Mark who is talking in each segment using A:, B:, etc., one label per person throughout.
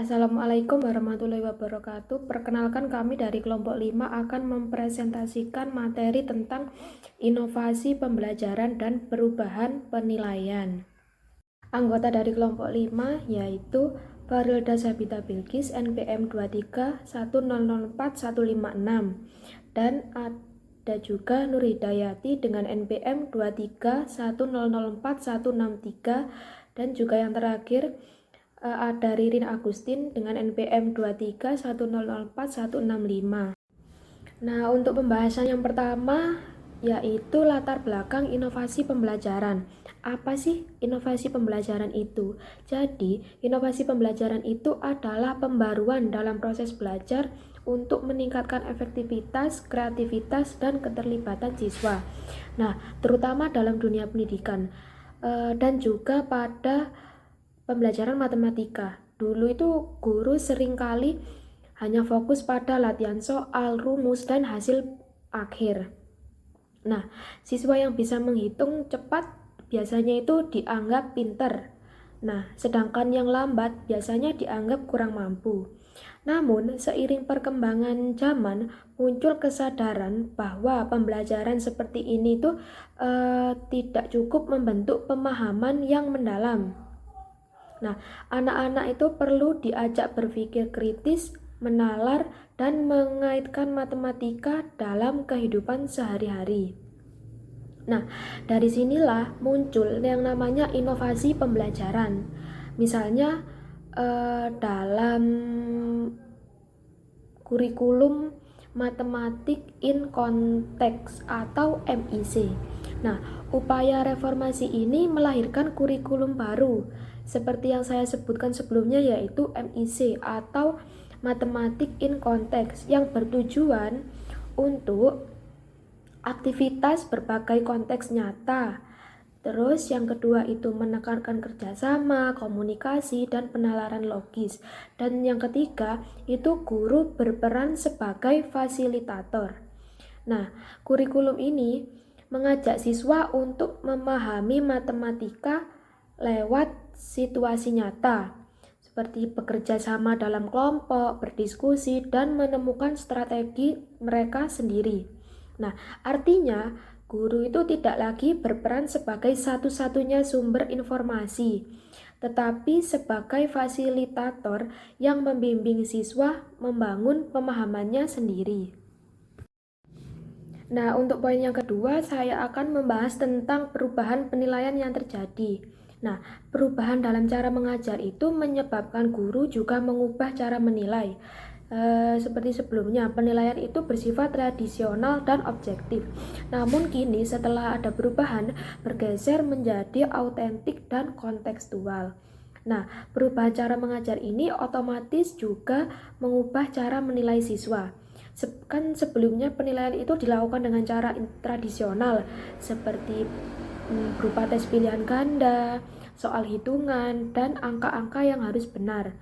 A: Assalamualaikum warahmatullahi wabarakatuh. Perkenalkan, kami dari kelompok 5 akan mempresentasikan materi tentang inovasi pembelajaran dan perubahan penilaian. Anggota dari kelompok 5 yaitu Farilda Sabita Bilqis NPM 231004-156 dan ada juga Nur Hidayati dengan NPM 231004-163 dan juga yang terakhir ada Ririn Agustin dengan NPM 231004-165. Nah, untuk pembahasan yang pertama yaitu latar belakang inovasi pembelajaran. Apa sih inovasi pembelajaran itu? Jadi, inovasi pembelajaran itu adalah pembaruan dalam proses belajar untuk meningkatkan efektivitas, kreativitas, dan keterlibatan siswa. Nah, terutama dalam dunia pendidikan dan juga pada pembelajaran matematika. Dulu itu guru seringkali hanya fokus pada latihan soal, rumus, dan hasil akhir. Nah, siswa yang bisa menghitung cepat biasanya itu dianggap pinter. Nah, sedangkan yang lambat biasanya dianggap kurang mampu. Namun, seiring perkembangan zaman, muncul kesadaran bahwa pembelajaran seperti ini tuh tidak cukup membentuk pemahaman yang mendalam. Nah, anak-anak itu perlu diajak berpikir kritis, menalar, dan mengaitkan matematika dalam kehidupan sehari-hari. Nah, dari sinilah muncul yang namanya inovasi pembelajaran. Misalnya dalam kurikulum matematik in context atau MIC. Nah, upaya reformasi ini melahirkan kurikulum baru seperti yang saya sebutkan sebelumnya, yaitu MIC atau matematik in context, yang bertujuan untuk aktivitas berbagai konteks nyata. Terus yang kedua itu menekankan kerjasama, komunikasi, dan penalaran logis. Dan yang ketiga itu guru berperan sebagai fasilitator. Nah, kurikulum ini mengajak siswa untuk memahami matematika lewat situasi nyata, seperti bekerja sama dalam kelompok, berdiskusi, dan menemukan strategi mereka sendiri. Nah, artinya guru itu tidak lagi berperan sebagai satu-satunya sumber informasi, tetapi sebagai fasilitator yang membimbing siswa membangun pemahamannya sendiri. Nah, untuk poin yang kedua, saya akan membahas tentang perubahan penilaian yang terjadi. Nah, perubahan dalam cara mengajar itu menyebabkan guru juga mengubah cara menilai. Seperti sebelumnya, penilaian itu bersifat tradisional dan objektif. Namun kini setelah ada perubahan, bergeser menjadi autentik dan kontekstual. Nah, perubahan cara mengajar ini otomatis juga mengubah cara menilai siswa. Kan sebelumnya penilaian itu dilakukan dengan cara tradisional seperti berupa tes pilihan ganda, soal hitungan, dan angka-angka yang harus benar.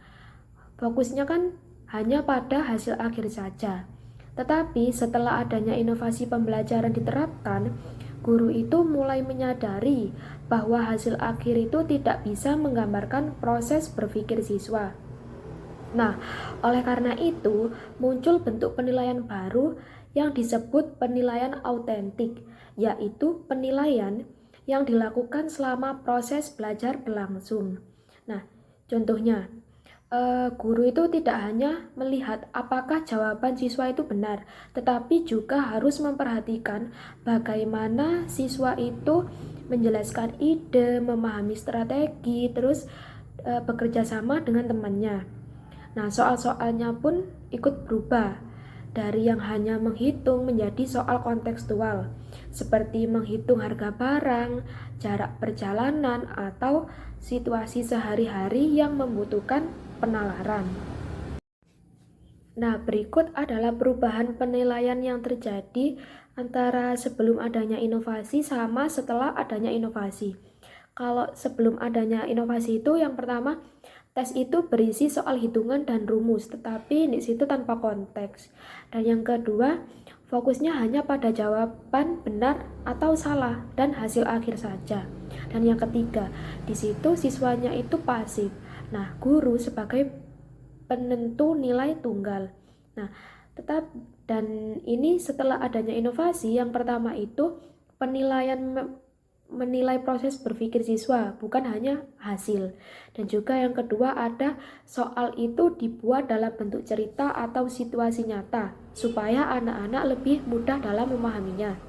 A: Fokusnya kan hanya pada hasil akhir saja. Tetapi setelah adanya inovasi pembelajaran diterapkan, guru itu mulai menyadari bahwa hasil akhir itu tidak bisa menggambarkan proses berpikir siswa. Nah, oleh karena itu muncul bentuk penilaian baru yang disebut penilaian autentik, yaitu penilaian yang dilakukan selama proses belajar berlangsung. Nah, contohnya, guru itu tidak hanya melihat apakah jawaban siswa itu benar, tetapi juga harus memperhatikan bagaimana siswa itu menjelaskan ide, memahami strategi, terus bekerja sama dengan temannya. Nah, soal-soalnya pun ikut berubah dari yang hanya menghitung menjadi soal kontekstual, seperti menghitung harga barang, jarak perjalanan, atau situasi sehari-hari yang membutuhkan penalaran. Nah, berikut adalah perubahan penilaian yang terjadi antara sebelum adanya inovasi sama setelah adanya inovasi. Kalau sebelum adanya inovasi itu, yang pertama, tes itu berisi soal hitungan dan rumus, tetapi di situ tanpa konteks. Dan yang kedua, fokusnya hanya pada jawaban benar atau salah dan hasil akhir saja. Dan yang ketiga, di situ siswanya itu pasif. Nah, guru sebagai penentu nilai tunggal. Nah, dan ini setelah adanya inovasi, yang pertama itu penilaian menilai proses berpikir siswa, bukan hanya hasil. Dan juga yang kedua ada soal itu dibuat dalam bentuk cerita atau situasi nyata, supaya anak-anak lebih mudah dalam memahaminya.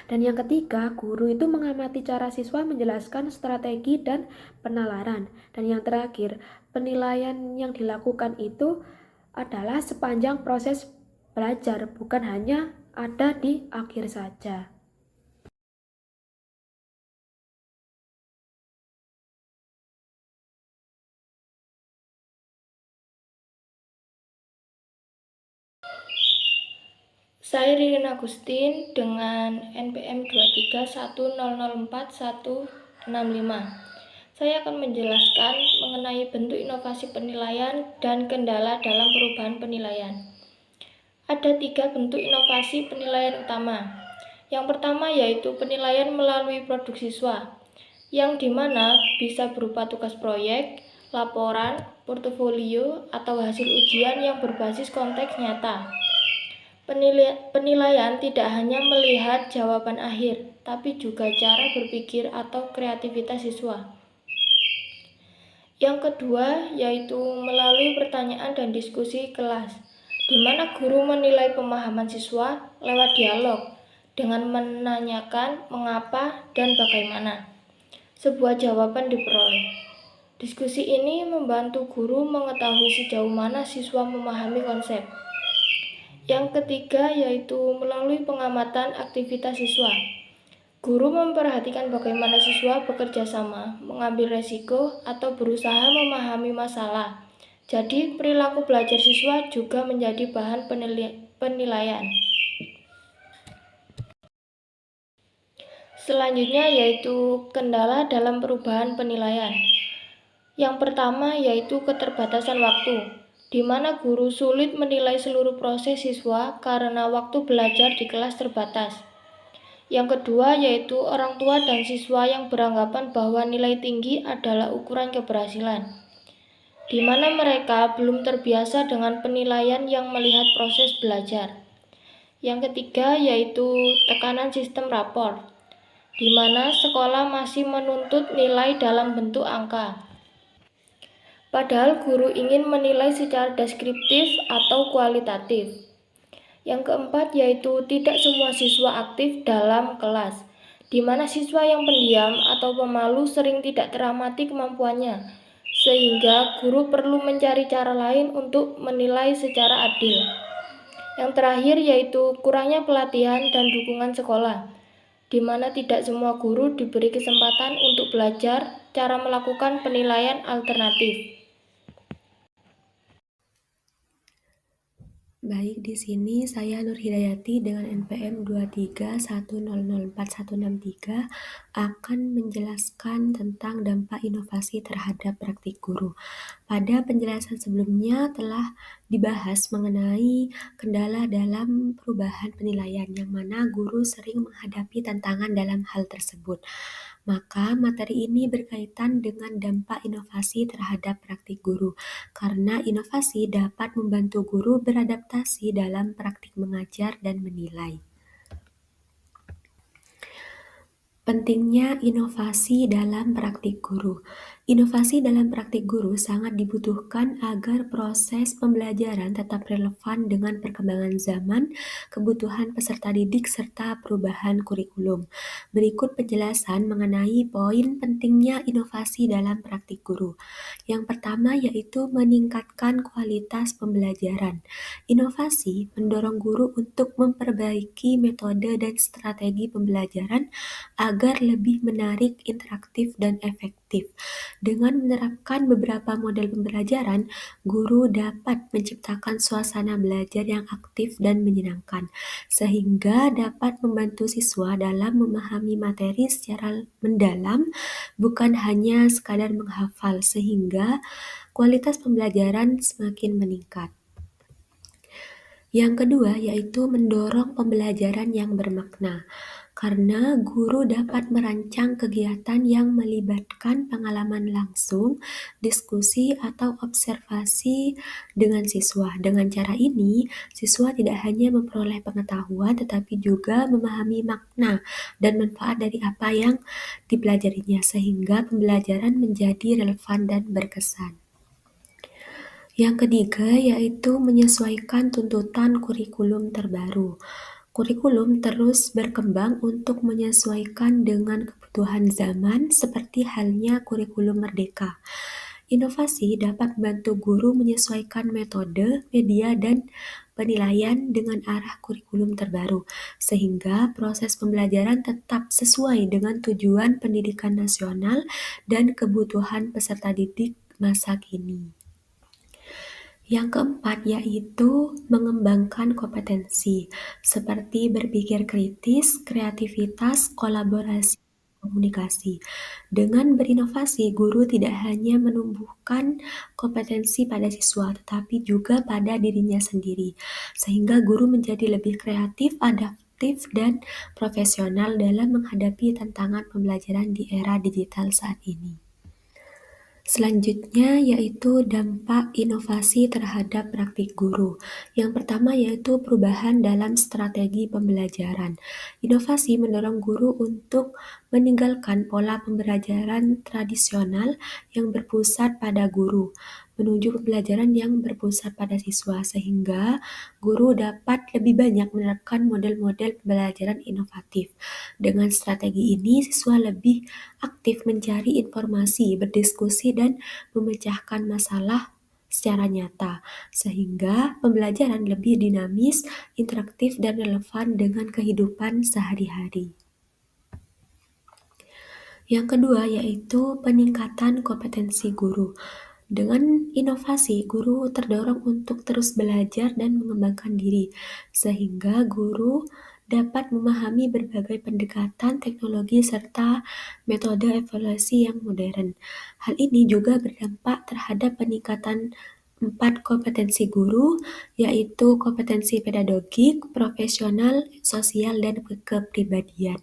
A: Dan yang ketiga, guru itu mengamati cara siswa menjelaskan strategi dan penalaran. Dan yang terakhir, penilaian yang dilakukan itu adalah sepanjang proses belajar, bukan hanya ada di akhir saja.
B: Saya Ririn Agustin dengan NPM 231004165. Saya akan menjelaskan mengenai bentuk inovasi penilaian dan kendala dalam perubahan penilaian. Ada 3 bentuk inovasi penilaian utama. Yang pertama yaitu penilaian melalui produk siswa, yang dimana bisa berupa tugas proyek, laporan, portofolio, atau hasil ujian yang berbasis konteks nyata. Penilaian tidak hanya melihat jawaban akhir, tapi juga cara berpikir atau kreativitas siswa. Yang kedua yaitu melalui pertanyaan dan diskusi kelas, di mana guru menilai pemahaman siswa lewat dialog dengan menanyakan mengapa dan bagaimana sebuah jawaban diperoleh. Diskusi ini membantu guru mengetahui sejauh mana siswa memahami konsep. Yang ketiga yaitu melalui pengamatan aktivitas siswa. Guru memperhatikan bagaimana siswa bekerja sama, mengambil resiko, atau berusaha memahami masalah. Jadi, perilaku belajar siswa juga menjadi bahan penilaian. Selanjutnya yaitu kendala dalam perubahan penilaian. Yang pertama yaitu keterbatasan waktu, di mana guru sulit menilai seluruh proses siswa karena waktu belajar di kelas terbatas. Yang kedua yaitu orang tua dan siswa yang beranggapan bahwa nilai tinggi adalah ukuran keberhasilan, di mana mereka belum terbiasa dengan penilaian yang melihat proses belajar. Yang ketiga yaitu tekanan sistem rapor, di mana sekolah masih menuntut nilai dalam bentuk angka. Padahal guru ingin menilai secara deskriptif atau kualitatif. Yang keempat yaitu tidak semua siswa aktif dalam kelas, di mana siswa yang pendiam atau pemalu sering tidak teramati kemampuannya, sehingga guru perlu mencari cara lain untuk menilai secara adil. Yang terakhir yaitu kurangnya pelatihan dan dukungan sekolah, di mana tidak semua guru diberi kesempatan untuk belajar cara melakukan penilaian alternatif.
C: Baik, di sini saya Nur Hidayati dengan NPM 231004163 akan menjelaskan tentang dampak inovasi terhadap praktik guru. Pada penjelasan sebelumnya telah dibahas mengenai kendala dalam perubahan penilaian, yang mana guru sering menghadapi tantangan dalam hal tersebut. Maka materi ini berkaitan dengan dampak inovasi terhadap praktik guru, karena inovasi dapat membantu guru beradaptasi dalam praktik mengajar dan menilai. Pentingnya inovasi dalam praktik guru. Inovasi dalam praktik guru sangat dibutuhkan agar proses pembelajaran tetap relevan dengan perkembangan zaman, kebutuhan peserta didik, serta perubahan kurikulum. Berikut penjelasan mengenai poin pentingnya inovasi dalam praktik guru. Yang pertama yaitu meningkatkan kualitas pembelajaran. Inovasi mendorong guru untuk memperbaiki metode dan strategi pembelajaran agar lebih menarik, interaktif, dan efektif. Dengan menerapkan beberapa model pembelajaran, guru dapat menciptakan suasana belajar yang aktif dan menyenangkan, sehingga dapat membantu siswa dalam memahami materi secara mendalam, bukan hanya sekadar menghafal, sehingga kualitas pembelajaran semakin meningkat. Yang kedua yaitu mendorong pembelajaran yang bermakna. karena guru dapat merancang kegiatan yang melibatkan pengalaman langsung, diskusi, atau observasi dengan siswa. Dengan cara ini, siswa tidak hanya memperoleh pengetahuan, tetapi juga memahami makna dan manfaat dari apa yang dipelajarinya, sehingga pembelajaran menjadi relevan dan berkesan. Yang ketiga yaitu menyesuaikan tuntutan kurikulum terbaru. Kurikulum terus berkembang untuk menyesuaikan dengan kebutuhan zaman, seperti halnya kurikulum Merdeka. Inovasi dapat membantu guru menyesuaikan metode, media, dan penilaian dengan arah kurikulum terbaru, sehingga proses pembelajaran tetap sesuai dengan tujuan pendidikan nasional dan kebutuhan peserta didik masa kini. Yang keempat yaitu mengembangkan kompetensi seperti berpikir kritis, kreativitas, kolaborasi, komunikasi. Dengan berinovasi, guru tidak hanya menumbuhkan kompetensi pada siswa, tetapi juga pada dirinya sendiri, sehingga guru menjadi lebih kreatif, adaptif, dan profesional dalam menghadapi tantangan pembelajaran di era digital saat ini. Selanjutnya yaitu dampak inovasi terhadap praktik guru. Yang pertama yaitu perubahan dalam strategi pembelajaran. Inovasi mendorong guru untuk meninggalkan pola pembelajaran tradisional yang berpusat pada guru, menuju pembelajaran yang berpusat pada siswa, sehingga guru dapat lebih banyak menerapkan model-model pembelajaran inovatif. Dengan strategi ini, siswa lebih aktif mencari informasi, berdiskusi, dan memecahkan masalah secara nyata, sehingga pembelajaran lebih dinamis, interaktif, dan relevan dengan kehidupan sehari-hari. Yang kedua yaitu peningkatan kompetensi guru. Dengan inovasi, guru terdorong untuk terus belajar dan mengembangkan diri, sehingga guru dapat memahami berbagai pendekatan teknologi serta metode evaluasi yang modern. Hal ini juga berdampak terhadap peningkatan 4 kompetensi guru, yaitu kompetensi pedagogik, profesional, sosial, dan kepribadian.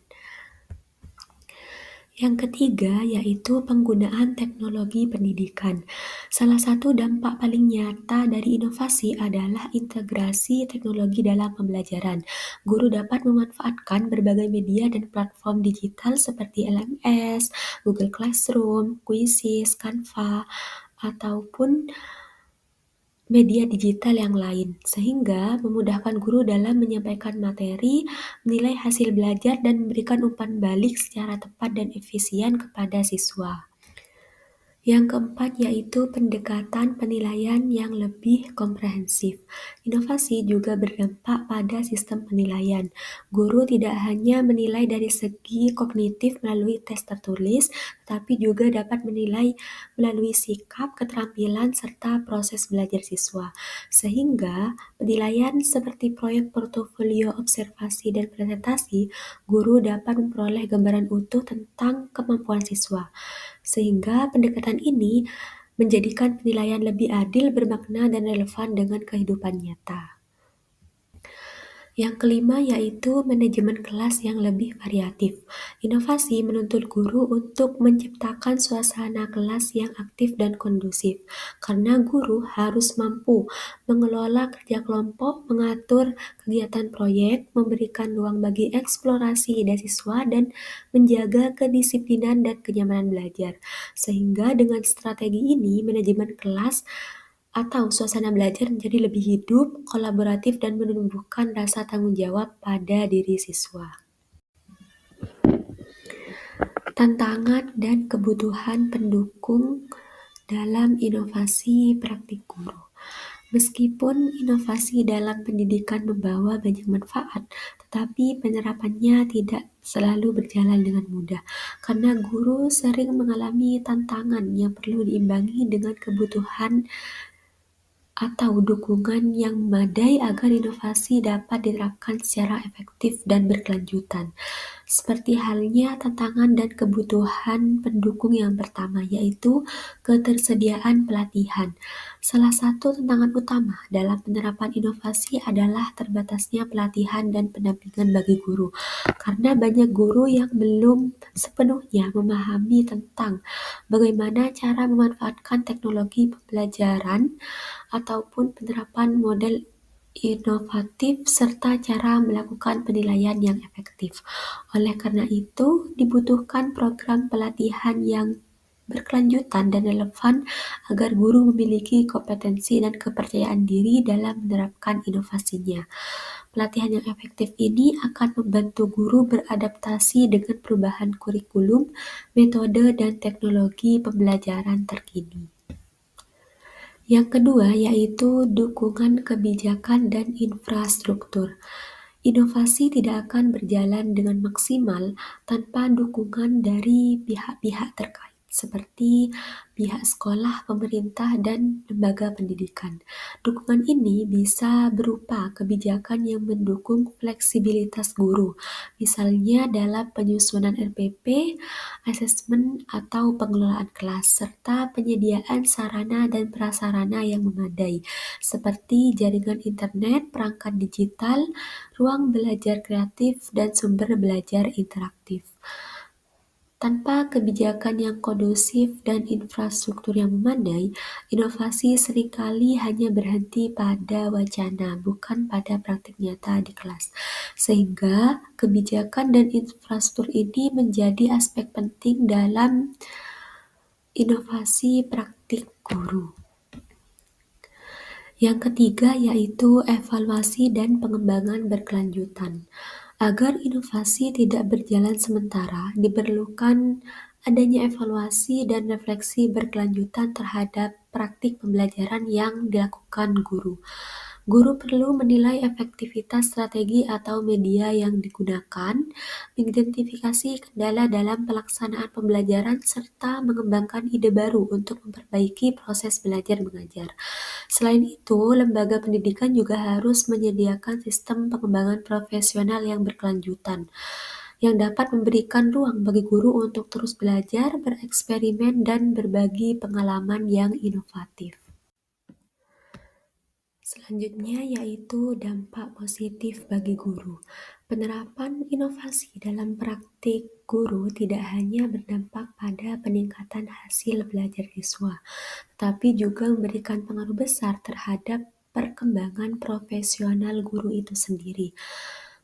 C: Yang ketiga yaitu penggunaan teknologi pendidikan. Salah satu dampak paling nyata dari inovasi adalah integrasi teknologi dalam pembelajaran. Guru dapat memanfaatkan berbagai media dan platform digital seperti LMS, Google Classroom, Quizzes, Canva, ataupun media digital yang lain, sehingga memudahkan guru dalam menyampaikan materi, menilai hasil belajar, dan memberikan umpan balik secara tepat dan efisien kepada siswa. Yang keempat yaitu pendekatan penilaian yang lebih komprehensif. Inovasi juga berdampak pada sistem penilaian. Guru tidak hanya menilai dari segi kognitif melalui tes tertulis, tetapi juga dapat menilai melalui sikap, keterampilan, serta proses belajar siswa. Sehingga penilaian seperti proyek portofolio, observasi, dan presentasi, guru dapat memperoleh gambaran utuh tentang kemampuan siswa. Sehingga pendekatan ini menjadikan penilaian lebih adil, bermakna, dan relevan dengan kehidupan nyata. Yang kelima yaitu manajemen kelas yang lebih variatif. Inovasi menuntut guru untuk menciptakan suasana kelas yang aktif dan kondusif, karena guru harus mampu mengelola kerja kelompok, mengatur kegiatan proyek, memberikan ruang bagi eksplorasi ide siswa, dan menjaga kedisiplinan dan kenyamanan belajar. Sehingga dengan strategi ini, manajemen kelas atau suasana belajar menjadi lebih hidup, kolaboratif, dan menumbuhkan rasa tanggung jawab pada diri siswa. Tantangan dan kebutuhan pendukung dalam inovasi praktik guru. Meskipun inovasi dalam pendidikan membawa banyak manfaat, tetapi penerapannya tidak selalu berjalan dengan mudah, karena guru sering mengalami tantangan yang perlu diimbangi dengan kebutuhan atau dukungan yang memadai agar inovasi dapat diterapkan secara efektif dan berkelanjutan. Seperti halnya tantangan dan kebutuhan pendukung yang pertama, yaitu ketersediaan pelatihan. Salah satu tantangan utama dalam penerapan inovasi adalah terbatasnya pelatihan dan pendampingan bagi guru, karena banyak guru yang belum sepenuhnya memahami tentang bagaimana cara memanfaatkan teknologi pembelajaran ataupun penerapan model inovatif serta cara melakukan penilaian yang efektif. Oleh karena itu, dibutuhkan program pelatihan yang berkelanjutan dan relevan agar guru memiliki kompetensi dan kepercayaan diri dalam menerapkan inovasinya. Pelatihan yang efektif ini akan membantu guru beradaptasi dengan perubahan kurikulum, metode, dan teknologi pembelajaran terkini. Yang kedua yaitu dukungan kebijakan dan infrastruktur. Inovasi tidak akan berjalan dengan maksimal tanpa dukungan dari pihak-pihak terkait, seperti pihak sekolah, pemerintah, dan lembaga pendidikan. Dukungan ini bisa berupa kebijakan yang mendukung fleksibilitas guru, misalnya dalam penyusunan RPP, asesmen, atau pengelolaan kelas, serta penyediaan sarana dan prasarana yang memadai, seperti jaringan internet, perangkat digital, ruang belajar kreatif, dan sumber belajar interaktif. Tanpa kebijakan yang kondusif dan infrastruktur yang memadai, inovasi seringkali hanya berhenti pada wacana, bukan pada praktik nyata di kelas. Sehingga kebijakan dan infrastruktur ini menjadi aspek penting dalam inovasi praktik guru. Yang ketiga yaitu evaluasi dan pengembangan berkelanjutan. Agar inovasi tidak berjalan sementara, diperlukan adanya evaluasi dan refleksi berkelanjutan terhadap praktik pembelajaran yang dilakukan guru. Guru perlu menilai efektivitas strategi atau media yang digunakan, mengidentifikasi kendala dalam pelaksanaan pembelajaran, serta mengembangkan ide baru untuk memperbaiki proses belajar mengajar. Selain itu, lembaga pendidikan juga harus menyediakan sistem pengembangan profesional yang berkelanjutan, yang dapat memberikan ruang bagi guru untuk terus belajar, bereksperimen, dan berbagi pengalaman yang inovatif. Selanjutnya yaitu dampak positif bagi guru. Penerapan inovasi dalam praktik guru tidak hanya berdampak pada peningkatan hasil belajar siswa, tetapi juga memberikan pengaruh besar terhadap perkembangan profesional guru itu sendiri.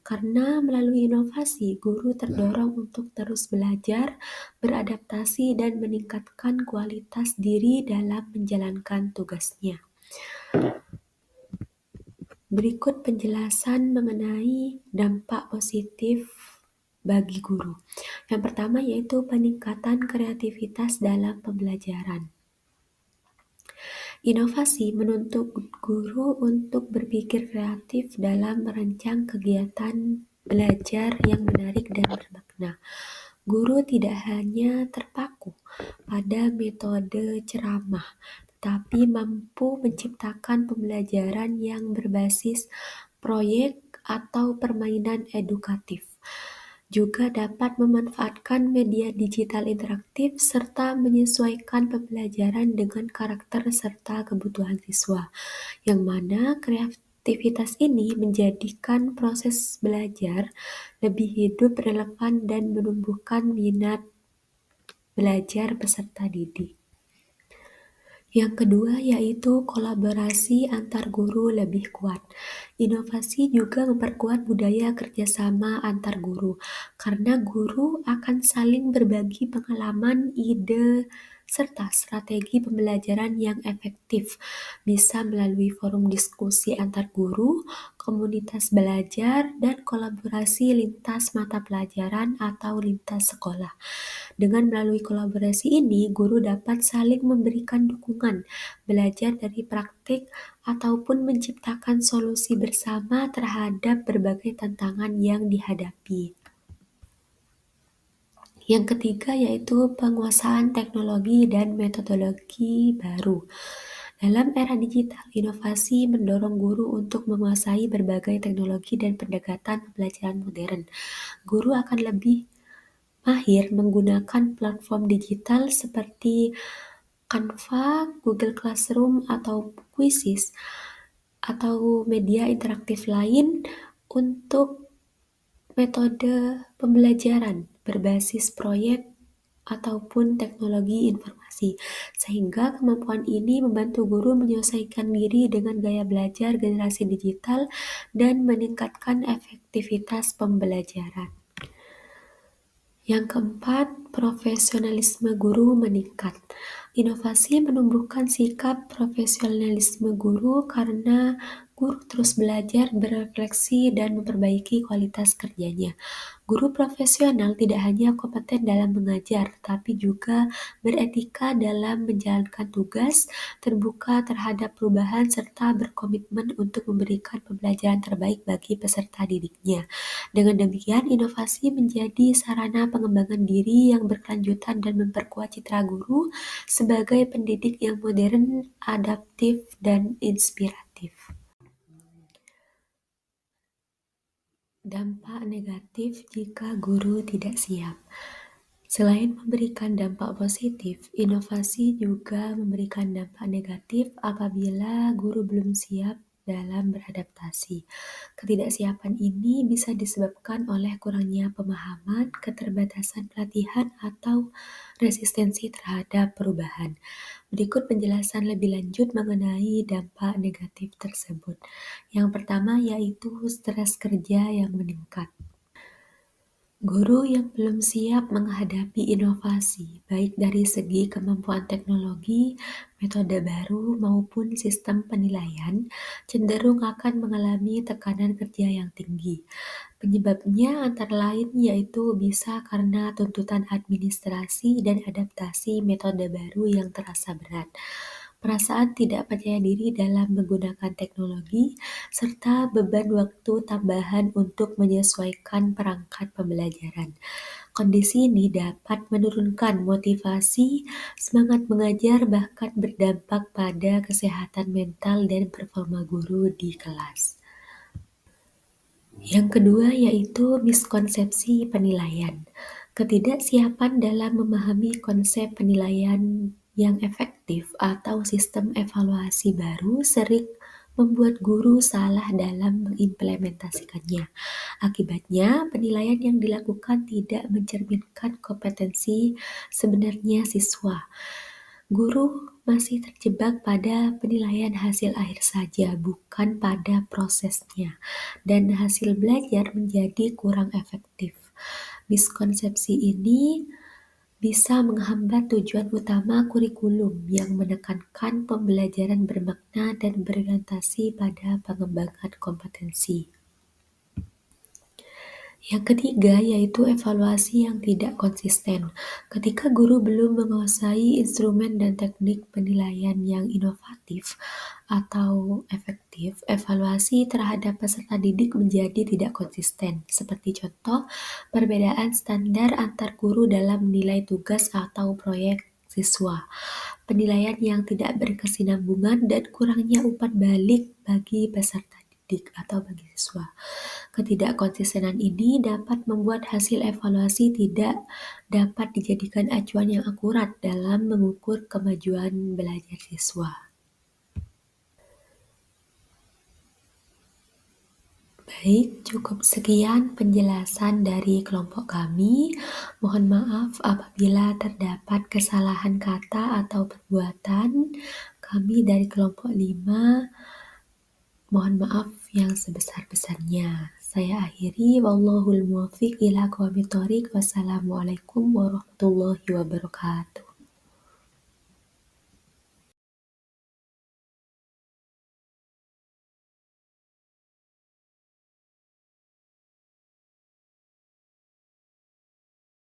C: Karena melalui inovasi, guru terdorong untuk terus belajar, beradaptasi, dan meningkatkan kualitas diri dalam menjalankan tugasnya. Berikut penjelasan mengenai dampak positif bagi guru. Yang pertama yaitu peningkatan kreativitas dalam pembelajaran. Inovasi menuntut guru untuk berpikir kreatif dalam merancang kegiatan belajar yang menarik dan bermakna. Guru tidak hanya terpaku pada metode ceramah, tetapi mampu menciptakan pembelajaran yang berbasis proyek atau permainan edukatif. Juga dapat memanfaatkan media digital interaktif serta menyesuaikan pembelajaran dengan karakter serta kebutuhan siswa, yang mana kreativitas ini menjadikan proses belajar lebih hidup, relevan, dan menumbuhkan minat belajar peserta didik. Yang kedua yaitu kolaborasi antar guru lebih kuat. Inovasi juga memperkuat budaya kerjasama antar guru, karena guru akan saling berbagi pengalaman, ide, serta strategi pembelajaran yang efektif, bisa melalui forum diskusi antar guru, komunitas belajar, dan kolaborasi lintas mata pelajaran atau lintas sekolah. Dengan melalui kolaborasi ini, guru dapat saling memberikan dukungan, belajar dari praktik, ataupun menciptakan solusi bersama terhadap berbagai tantangan yang dihadapi. Yang ketiga yaitu penguasaan teknologi dan metodologi baru. Dalam era digital, inovasi mendorong guru untuk menguasai berbagai teknologi dan pendekatan pembelajaran modern. Guru akan lebih mahir menggunakan platform digital seperti Canva, Google Classroom, atau Quizzes, atau media interaktif lain untuk metode pembelajaran berbasis proyek ataupun teknologi informasi, sehingga kemampuan ini membantu guru menyesuaikan diri dengan gaya belajar generasi digital dan meningkatkan efektivitas pembelajaran. Yang keempat, profesionalisme guru meningkat. Inovasi menumbuhkan sikap profesionalisme guru karena guru terus belajar, berefleksi, dan memperbaiki kualitas kerjanya. Guru profesional tidak hanya kompeten dalam mengajar, tapi juga beretika dalam menjalankan tugas, terbuka terhadap perubahan, serta berkomitmen untuk memberikan pembelajaran terbaik bagi peserta didiknya. Dengan demikian, inovasi menjadi sarana pengembangan diri yang berkelanjutan dan memperkuat citra guru sebagai pendidik yang modern, adaptif, dan inspiratif. Dampak negatif jika guru tidak siap. Selain memberikan dampak positif, inovasi juga memberikan dampak negatif apabila guru belum siap dalam beradaptasi. Ketidaksiapan ini bisa disebabkan oleh kurangnya pemahaman, keterbatasan pelatihan, atau resistensi terhadap perubahan. Berikut penjelasan lebih lanjut mengenai dampak negatif tersebut. Yang pertama yaitu stres kerja yang meningkat. Guru yang belum siap menghadapi inovasi, baik dari segi kemampuan teknologi, metode baru, maupun sistem penilaian, cenderung akan mengalami tekanan kerja yang tinggi. Penyebabnya antara lain yaitu bisa karena tuntutan administrasi dan adaptasi metode baru yang terasa berat, perasaan tidak percaya diri dalam menggunakan teknologi, serta beban waktu tambahan untuk menyesuaikan perangkat pembelajaran. Kondisi ini dapat menurunkan motivasi, semangat mengajar, bahkan berdampak pada kesehatan mental dan performa guru di kelas. Yang kedua yaitu miskonsepsi penilaian. Ketidaksiapan dalam memahami konsep penilaian yang efektif atau sistem evaluasi baru sering membuat guru salah dalam mengimplementasikannya. Akibatnya, penilaian yang dilakukan tidak mencerminkan kompetensi sebenarnya siswa. Guru masih terjebak pada penilaian hasil akhir saja, bukan pada prosesnya, dan hasil belajar menjadi kurang efektif. Miskonsepsi ini bisa menghambat tujuan utama kurikulum yang menekankan pembelajaran bermakna dan berorientasi pada pengembangan kompetensi. Yang ketiga yaitu evaluasi yang tidak konsisten. Ketika guru belum menguasai instrumen dan teknik penilaian yang inovatif atau efektif, evaluasi terhadap peserta didik menjadi tidak konsisten. Seperti contoh, perbedaan standar antar guru dalam menilai tugas atau proyek siswa, penilaian yang tidak berkesinambungan, dan kurangnya umpan balik bagi peserta didik atau bagi siswa. Ketidakkonsistenan ini dapat membuat hasil evaluasi tidak dapat dijadikan acuan yang akurat dalam mengukur kemajuan belajar siswa. Baik, cukup sekian penjelasan dari kelompok kami. Mohon maaf apabila terdapat kesalahan kata atau perbuatan. Kami dari kelompok 5 mohon maaf yang sebesar-besarnya. Saya akhiri, wallahul muwaffiq ila aqwamit thoriq. Wassalamualaikum warahmatullahi wabarakatuh.